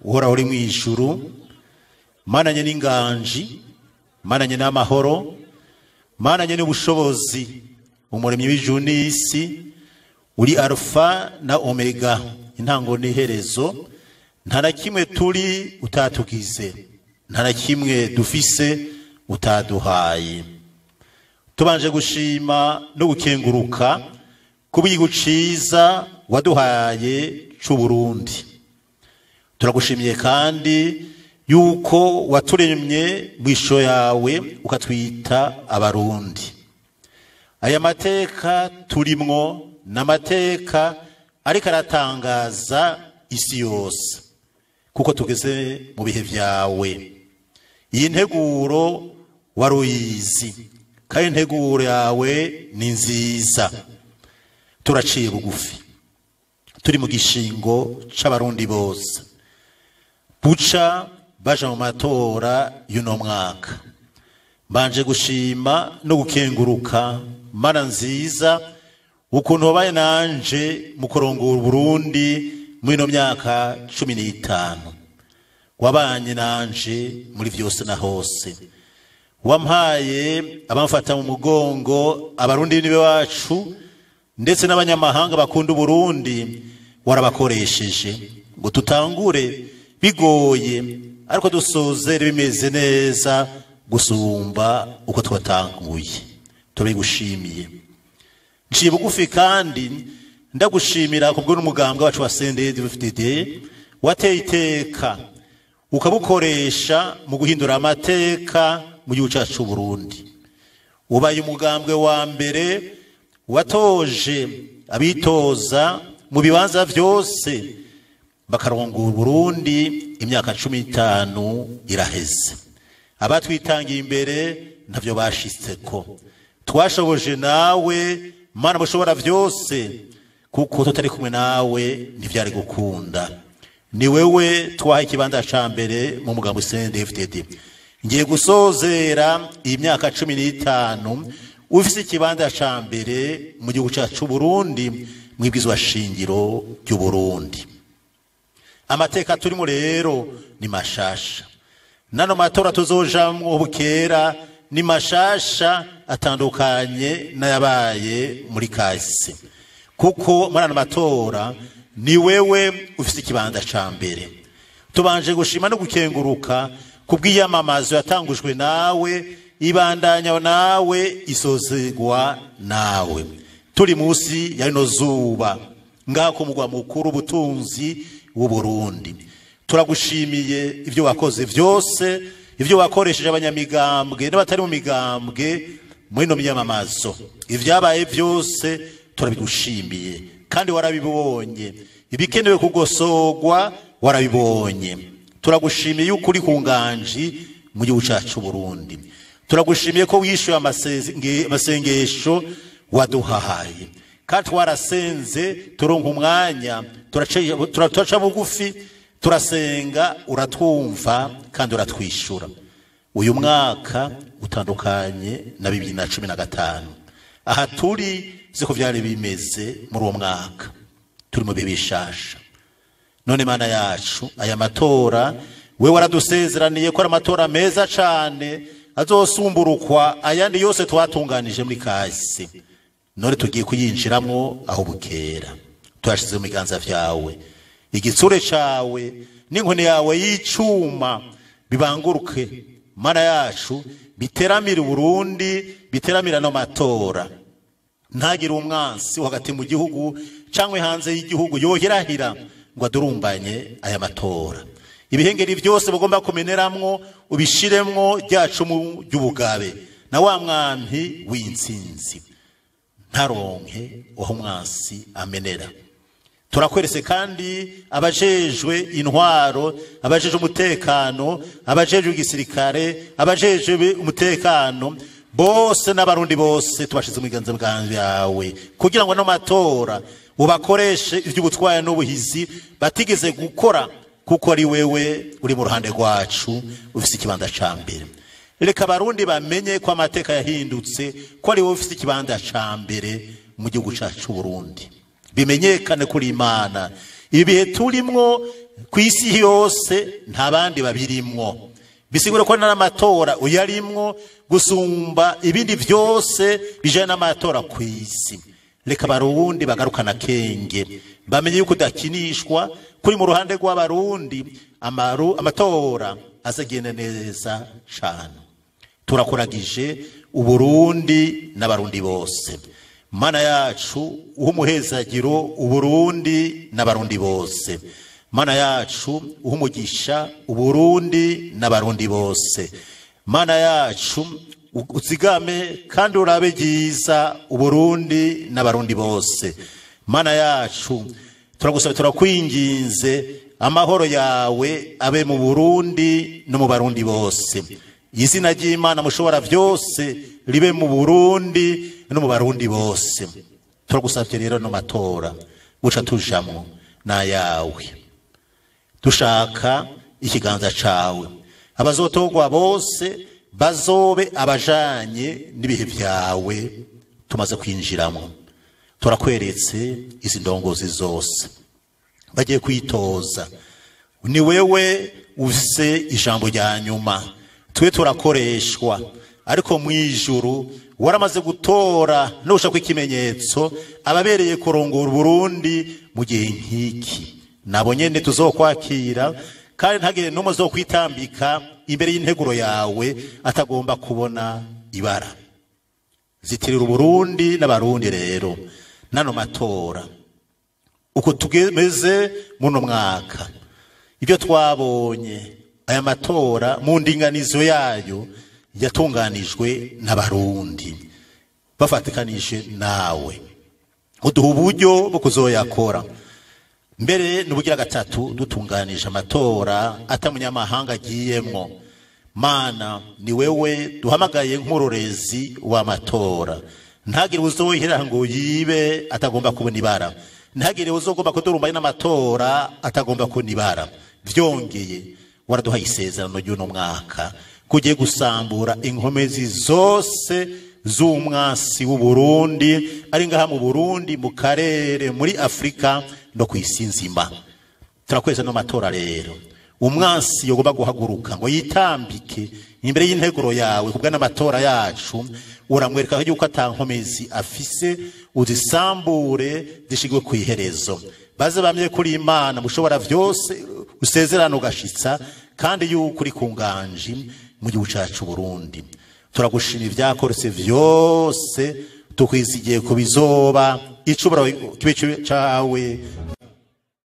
uhora uri mu ijuru, Mana nye n'inganji, Mana nye n'amahoro, Mana nye n'ubushobozi, umuremyi w'ijuru n'isi, uri Alpha na Omega, intango n'iherezo, nta na kimwe turi utatugize, nta na kimwe dufise utaduhaye. Tubanje gushima no gukenguruka kubw'igihugu ciza waduhaye c'u Burundi. Turagushimiye kandi yuko waturemye mwisho yawe ukatwita abarundi. Aya mateka turimwo n'amateka ariko aratangaza isi yose kuko tugeze mu bihe vyawe. Iyi nteguro waruyizi kandi integuro yawe ni nziza. Turaciye bugufi, turi mu gishingo c'abarundi bose buca baja mu matora y'uno mwaka. Mbanje gushima no gukenguruka Mana nziza ukuntu wabaye nanje mu kurongora Burundi mwino myaka 15. Wabanye nanje muri vyose na hose, wampaye abamfata mu mugongo abarundi nibe wacu ndetse n'abanyamahanga bakunda Burundi. Warabakoresheje ngo tutangure bigoye ariko dusozere bimeze neza gusumba uko twatanguye. Turabigushimiye. Nciye bugufi kandi ndagushimira kubwo n'umugambwe wacu wa CNDD-FDD wateye iteka ukabukoresha mu guhindura amateka mu gihugu cyacu Burundi. Ubaye umugambwe wa mbere watoje abitoza mu bibanza vyose bakarongura Burundi. Imyaka 15 iraheze, abatwitangiye imbere ntavyo bashitseko. Twashoboje nawe Mana mushobora vyose, kuko tutari kumwe nawe ntivyari gukunda. Ni wewe twaha ikibanza ca mbere mu mugambo CNDD-FDD. Ngiye gusozera imyaka 15 ufise ikibanza ca mbere mu gihugu cyacu Burundi mwibwizwa shingiro ry'u Burundi. Amateka turimo rero ni mashasha, nano matora tuzojamwo bukera ni mashasha atandukanye n'ayabaye muri kahise, kuko muri ano matora ni wewe ufise ikibanza ca mbere. Tubanje gushima no gukenguruka kubw'iyamamazo yatangujwe nawe, ibandanya nawe, isozegwa nawe. Turi musi ya rino zuba ngaha ku mugwa mukuru ubutunzi w'u Burundi. Turagushimiye ivyo wakoze vyose, ivyo wakoresheje abanyamigambwe n'abatari mu migambwe muri no myamamazo. Ivyabaye vyose turabigushimiye kandi warabibonye, ibikenewe kugosogwa warabibonye. Turagushimiye yuko uri ku nganji mu gihugu cyacu Burundi. Turagushimiye ko wishuye amasengesho waduhaye kandi twarasenze turonka umwanya turaca bugufi turasenga, uratwumva kandi uratwishura. Uyu mwaka utandukanye na 2015. Aha turi siko vyari bimeze muri uwo mwaka, turi mu bihe bishasha. None Mana yacu, aya matora we waradusezeraniye ko ari amatora meza cane azosumburukwa ayandi yose twatunganije muri kahise. None tugiye kuyinjiramwo aho bukera. Twashize mu biganza vyawe, igitsure cawe n'inkoni yawe y'icuma bibanguruke Mana yacu, biteramira Burundi, biteramira no matora. Ntagire umwansi hagati mu gihugu cankwe hanze y'igihugu yohirahira ngo adurumbanye aya matora. Ibihengeri byose bagomba kumeneramwo ubishiremwo ryacu mu ry'ubugabe na wa mwampi w'intsinzi ntaronke aho umwansi amenera. Turakwerese kandi abajejwe intwaro, abajejwe umutekano, abajejwe igisirikare, abajejwe umutekano bose n'abarundi bose tubashize mu biganza byawe kugira ngo no matora ubakoreshe ivy'ubutwaye n'ubuhizi batigeze gukora, kuko ari wewe uri mu ruhande rwacu ufise ikibanza ca mbere. Reka abarundi bamenye ko amateka yahindutse, ko ari wowe ufise ikibanza ca mbere mu gihugu cacu Burundi. Bimenyekane kuri Imana ibihe turimwo kw'isi yose nta bandi babirimwo, bisigura ko n'amatora uyarimwo gusumba ibindi vyose bijanye n'amatora kw'isi. Reka Barundi bagarukana kenge, bamenye yuko udakinishwa kuri mu ruhande rw'Abarundi. Amatora azagenda neza cane. Turakuragije Uburundi n'Abarundi bose. Mana yacu uhumuhezagiro Uburundi n'Abarundi bose. Mana yacu uhumugisha Uburundi n'Abarundi bose. Mana yacu uzigame kandi urabe byiza Uburundi n'Abarundi bose. Mana yacu turagusaba turakwinginze amahoro yawe abe mu Burundi no mu Barundi bose. Izina ry'Imana mushobora vyose ribe mu Burundi no mu Barundi bose. Turagusabye rero no matora buca tujamwo na yawe, dushaka ikiganza cawe. Abazotogwa bose bazobe abajanye n'ibihe vyawe tumaze kwinjiramo. Turakweretse izi ndongozi zose bagiye kwitoza, ni wewe ufise ijambo rya nyuma, twe turakoreshwa. Ariko mwijuru waramaze gutora no gushaka ikimenyetso ababereye kurongora Burundi mu gihe nkiki. Nabo nyene tuzokwakira kandi ntagire n'umwe zo kwitambika imbere y'integuro yawe atagomba kubona ibara. Zitirira Burundi n'Abarundi rero nano matora uko tugemeze muno mwaka. Ibyo twabonye aya matora mu ndinganizo yayo yatunganijwe n'Abarundi bafatikanije nawe, uduha uburyo bwo kuzoyakora. Mbere n'ubugira gatatu dutunganije amatora atamunyamahanga agiyemwo. Mana ni wewe duhamagaye nk'urorezi w'amatora. Ntagire uzohera ngo yibe atagomba kubona ibara, ntagire uzogomba kudurumba n'amatora atagomba kubona ibara. Vyongeye waraduhaye isezerano ry'uno mwaka kugiye gusambura inkomezi zose z'umwasi w'Uburundi ari ngaha mu Burundi, mu karere, muri Afrika no kw'isi nzima. Turakweza no matora rero umwasi yogomba guhaguruka ngo yitambike imbere y'integuro yawe kubwa n'amatora yacu. Uramwereka yuko atankomezi afise, uzisambure zishigwe kwiherezo. Baze bamye kuri Imana mushobora vyose, usezerano gashitsa kandi yuko uri kunganji mu gihugu cacu Burundi. Turagushima ivyakoretse vyose, tukwizigiye ko bizoba icubura kibe cawe.